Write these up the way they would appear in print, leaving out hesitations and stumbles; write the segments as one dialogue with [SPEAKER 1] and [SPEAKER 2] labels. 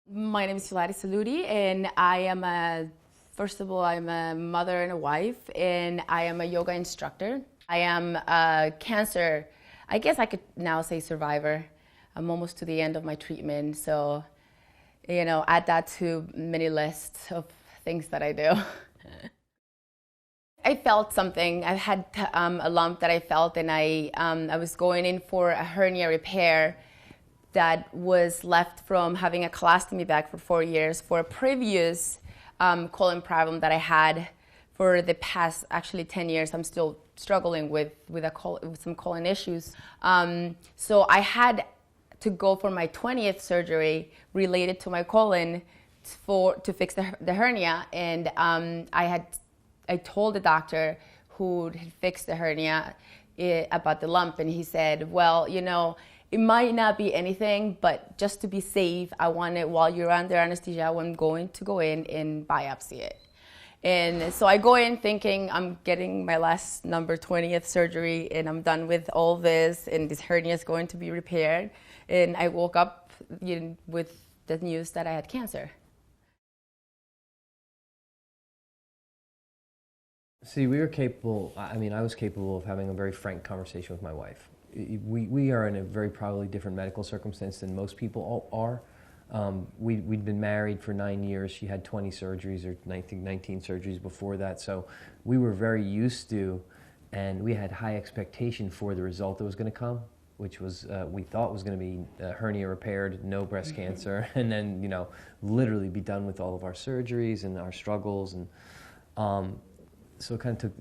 [SPEAKER 1] My name is Yulady Saluti, and I am first of all, I'm a mother and a wife, and I am a yoga instructor. I am a cancer, I guess I could now say survivor. I'm almost to the end of my treatment, so, add that to many lists of things that I do. I felt something. I had a lump that I felt, and I was going in for a hernia repair that was left from having a colostomy bag for 4 years for a previous colon problem that I had for the past actually 10 years. I'm still struggling with some colon issues. So I had to go for my 20th surgery related to my colon to fix the hernia, and I told the doctor who had fixed the hernia about the lump, and he said, well, it might not be anything, but just to be safe, I want it while you're under anesthesia, I'm going to go in and biopsy it. And so I go in thinking I'm getting my last number 20th surgery and I'm done with all this and this hernia is going to be repaired. And I woke up with the news that I had cancer.
[SPEAKER 2] See, we were capable, I was capable of having a very frank conversation with my wife. We are in a very probably different medical circumstance than most people are. We'd been married for 9 years. She had 20 surgeries, or I think 19 surgeries before that. So we were very used to, and we had high expectation for the result that was going to come, which was, we thought was going to be hernia repaired, no breast cancer, and then, literally be done with all of our surgeries and our struggles. And so it took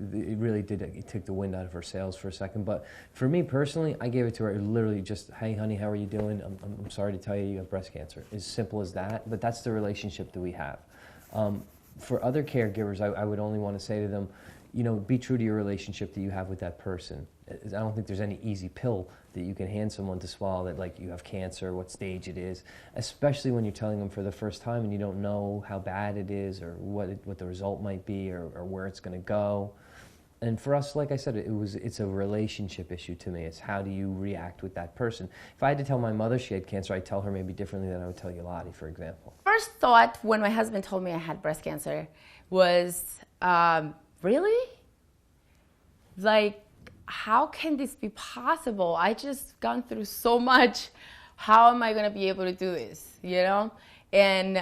[SPEAKER 2] the wind out of her sails for a second. But for me personally, I gave it to her literally just, hey honey, how are you doing? I'm sorry to tell you you have breast cancer. As simple as that, but that's the relationship that we have. For other caregivers, I would only want to say to them, be true to your relationship that you have with that person. I don't think there's any easy pill that you can hand someone to swallow that, like, you have cancer, what stage it is, especially when you're telling them for the first time and you don't know how bad it is or what the result might be or where it's going to go. And for us, like I said, it's a relationship issue to me. It's how do you react with that person. If I had to tell my mother she had cancer, I'd tell her maybe differently than I would tell Yulady, for example.
[SPEAKER 1] First thought when my husband told me I had breast cancer was, really? Like, how can this be possible? I just gone through so much. How am I going to be able to do this, And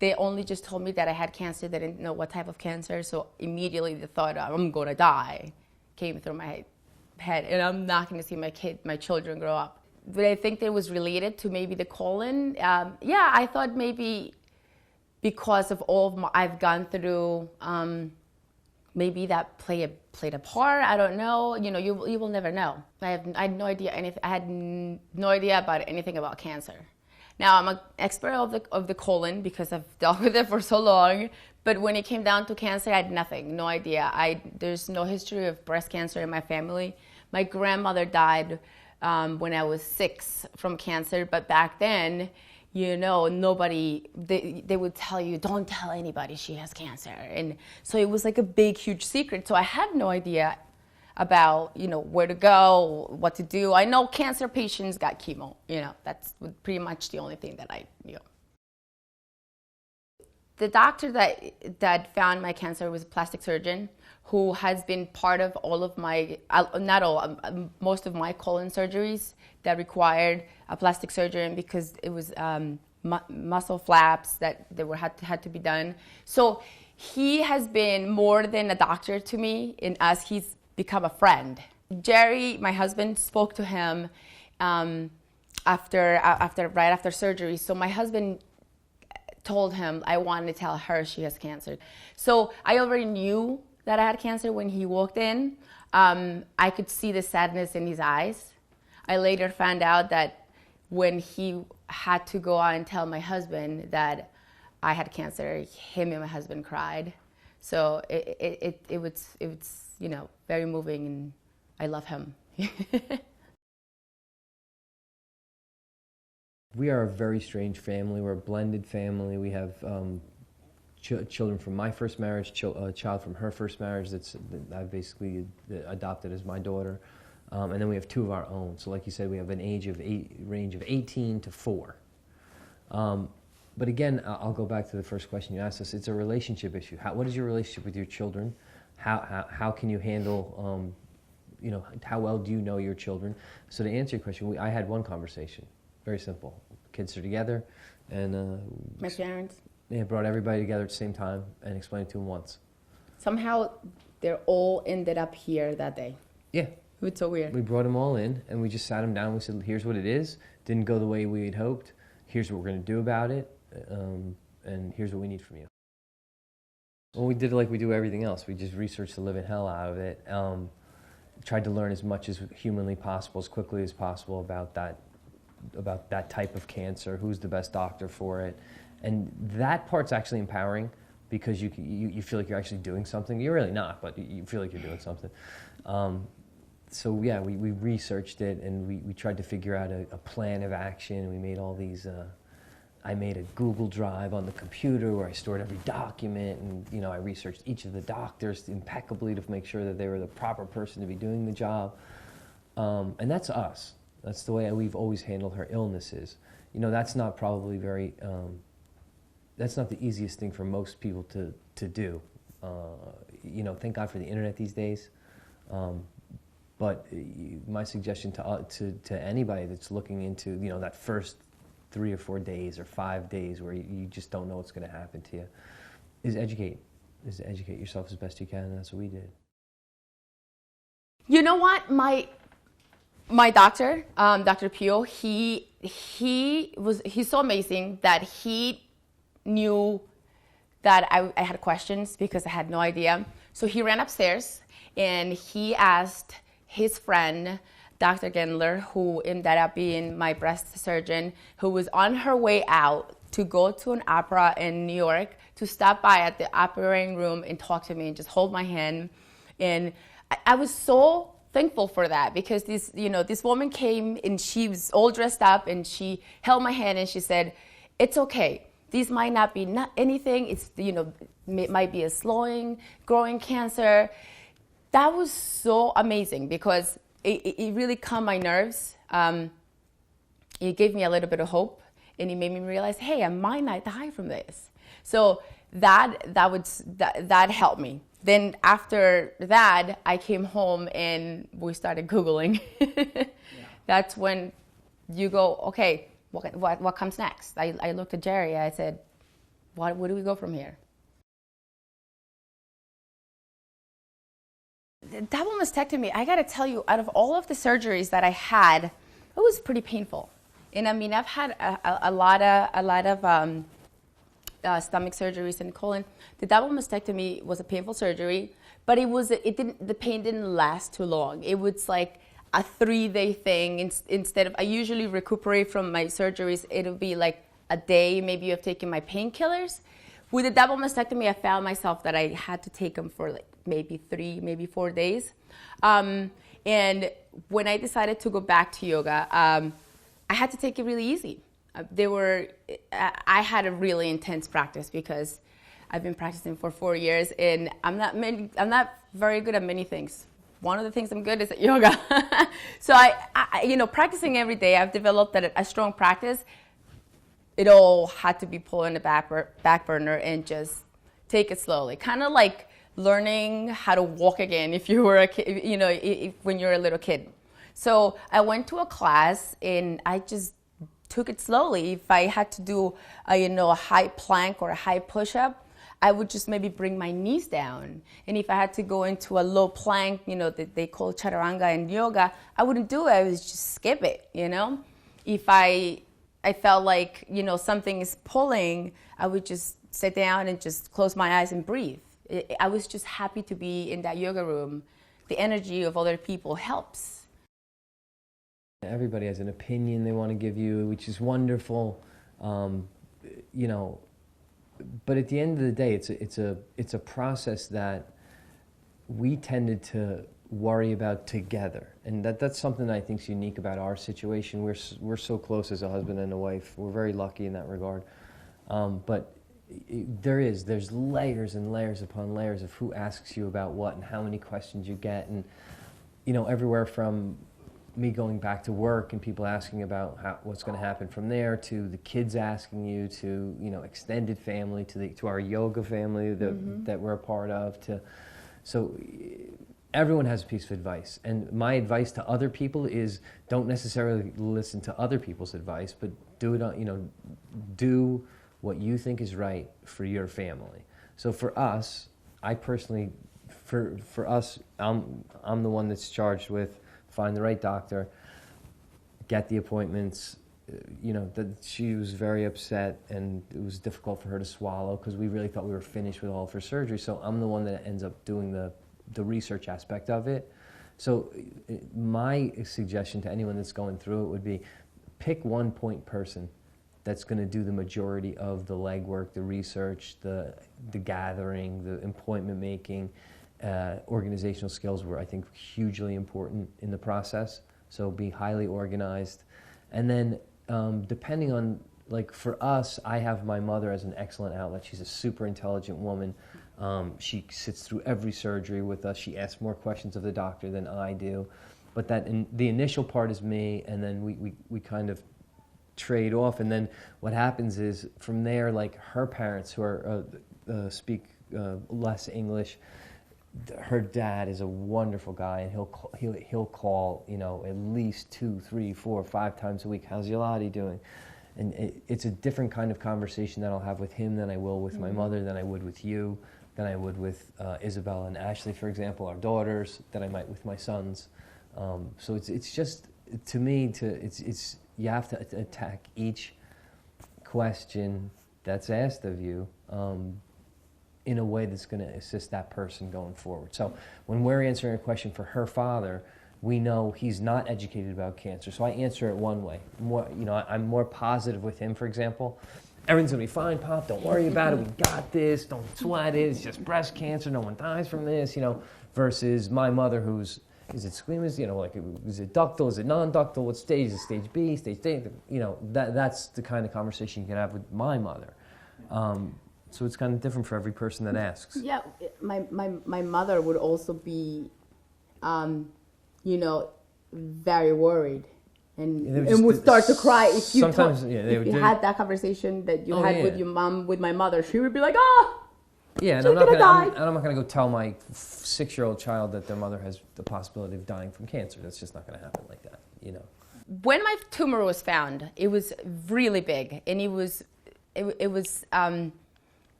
[SPEAKER 1] they only just told me that I had cancer. They didn't know what type of cancer. So immediately the thought, I'm going to die, came through my head. And I'm not going to see my children grow up. But I think that it was related to maybe the colon. Yeah, I thought maybe because of all I've gone through, maybe that played a part. I don't know. You will never know. I had no idea anything. I had no idea about anything about cancer. Now I'm an expert of the colon because I've dealt with it for so long. But when it came down to cancer, I had nothing, no idea. There's no history of breast cancer in my family. My grandmother died when I was 6 from cancer. But back then, nobody, they would tell you, don't tell anybody she has cancer. And so it was like a big, huge secret. So I had no idea about, where to go, what to do. I know cancer patients got chemo, that's pretty much the only thing that I knew. The doctor that found my cancer was a plastic surgeon who has been part of all of my, most of my colon surgeries that required a plastic surgeon because it was muscle flaps that had to be done. So he has been more than a doctor to me, as he's become a friend. Jerry, my husband, spoke to him right after surgery. So my husband told him I wanted to tell her she has cancer. So I already knew that I had cancer when he walked in. I could see the sadness in his eyes. I later found out that when he had to go out and tell my husband that I had cancer, him and my husband cried. So it was very moving, and I love him.
[SPEAKER 2] We are a very strange family. We're a blended family. We have children from my first marriage, a child from her first marriage that I basically adopted as my daughter. And then we have 2 of our own. So like you said, we have an range of 18 to 4. But again, I'll go back to the first question you asked us. It's a relationship issue. What is your relationship with your children? How can you handle, how well do you know your children? So to answer your question, I had one conversation, very simple. Kids are together, and
[SPEAKER 1] my parents.
[SPEAKER 2] Yeah, brought everybody together at the same time and explained it to them once.
[SPEAKER 1] Somehow, they're all ended up here that day.
[SPEAKER 2] Yeah.
[SPEAKER 1] It's so weird.
[SPEAKER 2] We brought them all in, and we just sat them down. We said, here's what it is. Didn't go the way we had hoped. Here's what we're going to do about it, and here's what we need from you. Well, we did it like we do everything else. We just researched the living hell out of it. Tried to learn as much as humanly possible, as quickly as possible about that type of cancer, who's the best doctor for it. And that part's actually empowering because you feel like you're actually doing something. You're really not, but you feel like you're doing something. So yeah, we researched it, and we tried to figure out a plan of action. We made all these, I made a Google Drive on the computer where I stored every document, and I researched each of the doctors impeccably to make sure that they were the proper person to be doing the job. And that's us. That's the way we've always handled her illnesses. That's not probably very, that's not the easiest thing for most people to do. Thank God for the internet these days. But my suggestion to anybody that's looking into that first 3 or 4 days or 5 days where you just don't know what's going to happen to you is educate yourself as best you can, and that's what we did.
[SPEAKER 1] You know what? My doctor, Dr. Pio, he's so amazing that he knew that I had questions because I had no idea. So he ran upstairs and he asked his friend, Dr. Gendler, who ended up being my breast surgeon, who was on her way out to go to an opera in New York, to stop by at the operating room and talk to me and just hold my hand. And I was so thankful for that, because this woman came and she was all dressed up and she held my hand and she said, "It's okay. These might not be anything. It's, it might be a slowing, growing cancer." That was so amazing because it really calmed my nerves. It gave me a little bit of hope, and it made me realize, hey, I might not die from this. So that helped me. Then after that, I came home and we started Googling. Yeah. That's when you go, okay, what comes next? I looked at Jerry. I said, where do we go from here? The double mastectomy, I got to tell you, out of all of the surgeries that I had, it was pretty painful. And I mean, I've had a lot of stomach surgeries and colon. The double mastectomy was a painful surgery, but the pain didn't last too long. It was like a 3-day thing. Instead of, I usually recuperate from my surgeries, it'll be like a day, maybe of taking my painkillers. With the double mastectomy, I found myself that I had to take them for like maybe 3, maybe 4 days. And when I decided to go back to yoga, I had to take it really easy. I had a really intense practice because I've been practicing for 4 years, and I'm not very good at many things. One of the things I'm good is at yoga. So I practicing every day, I've developed a strong practice. It all had to be pulled in the back burner and just take it slowly. Kind of like learning how to walk again if you were a kid, when you're a little kid. So I went to a class and I just took it slowly. If I had to do a high plank or a high push-up, I would just maybe bring my knees down. And if I had to go into a low plank, that they call chaturanga in yoga, I wouldn't do it. I would just skip it, If I felt like, something is pulling, I would just sit down and just close my eyes and breathe. I was just happy to be in that yoga room. The energy of other people helps.
[SPEAKER 2] Everybody has an opinion they want to give you, which is wonderful, But at the end of the day, it's a process that we tended to worry about together, and that's something that I think is unique about our situation. We're so close as a husband and a wife. We're very lucky in that regard, but there's layers and layers upon layers of who asks you about what and how many questions you get, and everywhere from me going back to work and people asking about what's going to happen from there, to the kids asking you, to extended family, to our yoga family that we're a part of. So everyone has a piece of advice, and my advice to other people is don't necessarily listen to other people's advice, but do what you think is right for your family. So for us, I personally, for us, I'm the one that's charged with find the right doctor, get the appointments. That she was very upset, and it was difficult for her to swallow because we really thought we were finished with all of her surgery. So I'm the one that ends up doing the research aspect of it. So my suggestion to anyone that's going through it would be pick one point person that's going to do the majority of the legwork, the research, the gathering, the appointment making. Organizational skills were, I think, hugely important in the process. So be highly organized. And then depending on, like for us, I have my mother as an excellent outlet. She's a super intelligent woman. She sits through every surgery with us. She asks more questions of the doctor than I do. But the initial part is me, and then we kind of trade off. And then what happens is from there, like her parents who are speak less English, her dad is a wonderful guy, and he'll call at least 2, 3, 4, 5 times a week. How's Yulady doing? And it's a different kind of conversation that I'll have with him than I will with my mother, than I would with you, than I would with Isabella and Ashley, for example, our daughters, that I might with my sons. So it's just, to me, it's you have to attack each question that's asked of you in a way that's going to assist that person going forward. So when we're answering a question for her father, we know he's not educated about cancer. So I answer it one way. I'm more positive with him, for example. Everything's going to be fine, Pop. Don't worry about it. We got this. Don't sweat it. It's just breast cancer. No one dies from this, versus my mother who's, is it squamous? Is it ductal? Is it non-ductal? What stage? Is it stage B, stage D? That's the kind of conversation you can have with my mother. So it's kind of different for every person that asks.
[SPEAKER 1] Yeah, my mother would also be, very worried, and would start to cry if you had that conversation that you had with your mom, with my mother. She would be like,
[SPEAKER 2] yeah, and I'm not going to go tell my 6-year-old child that their mother has the possibility of dying from cancer. That's just not going to happen like that,
[SPEAKER 1] When my tumor was found, it was really big, and the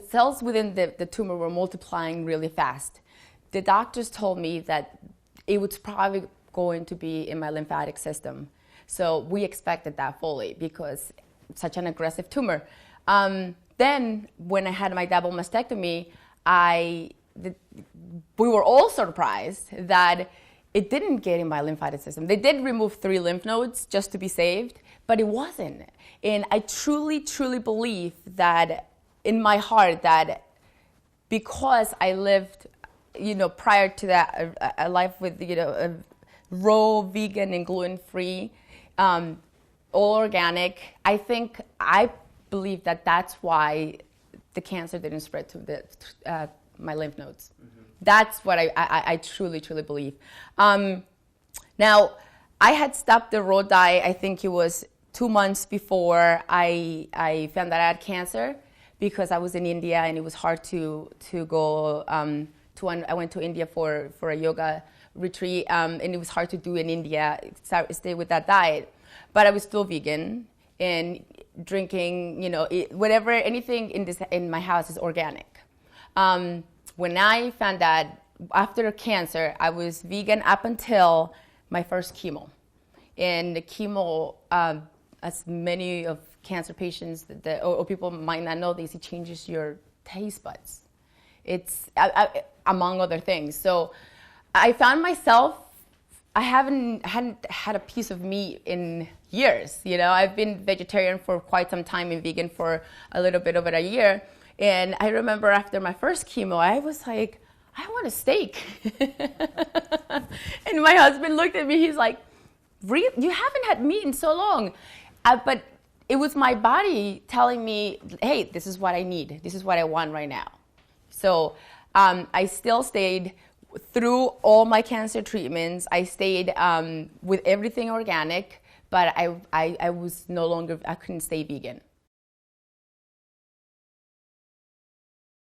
[SPEAKER 1] cells within the tumor were multiplying really fast. The doctors told me that it was probably going to be in my lymphatic system. So we expected that fully because it's such an aggressive tumor. Then when I had my double mastectomy, we were all surprised that it didn't get in my lymphatic system. They did remove 3 lymph nodes just to be saved, but it wasn't. And I truly, truly believe that in my heart that because I lived, prior to that, a life with, a raw, vegan, and gluten-free, all organic, I believe that that's why the cancer didn't spread to my lymph nodes. Mm-hmm. That's what I truly, truly believe. Now, I had stopped the raw diet, I think it was 2 months before I found that I had cancer, because I was in India and it was hard to go I went to India for a yoga retreat, and it was hard to do in India, stay with that diet. But I was still vegan and drinking, whatever, anything in my house is organic. When I found that after cancer, I was vegan up until my first chemo. And the chemo, as many of cancer patients or people might not know this, it changes your taste buds. It's among other things. So I found myself, I hadn't had a piece of meat in years. I've been vegetarian for quite some time and vegan for a little bit over a year. And I remember after my first chemo, I was like, I want a steak. And my husband looked at me, he's like, really? You haven't had meat in so long. But it was my body telling me, hey, this is what I need. This is what I want right now. So I still stayed through all my cancer treatments, I stayed with everything organic, but I was no longer, I couldn't stay vegan.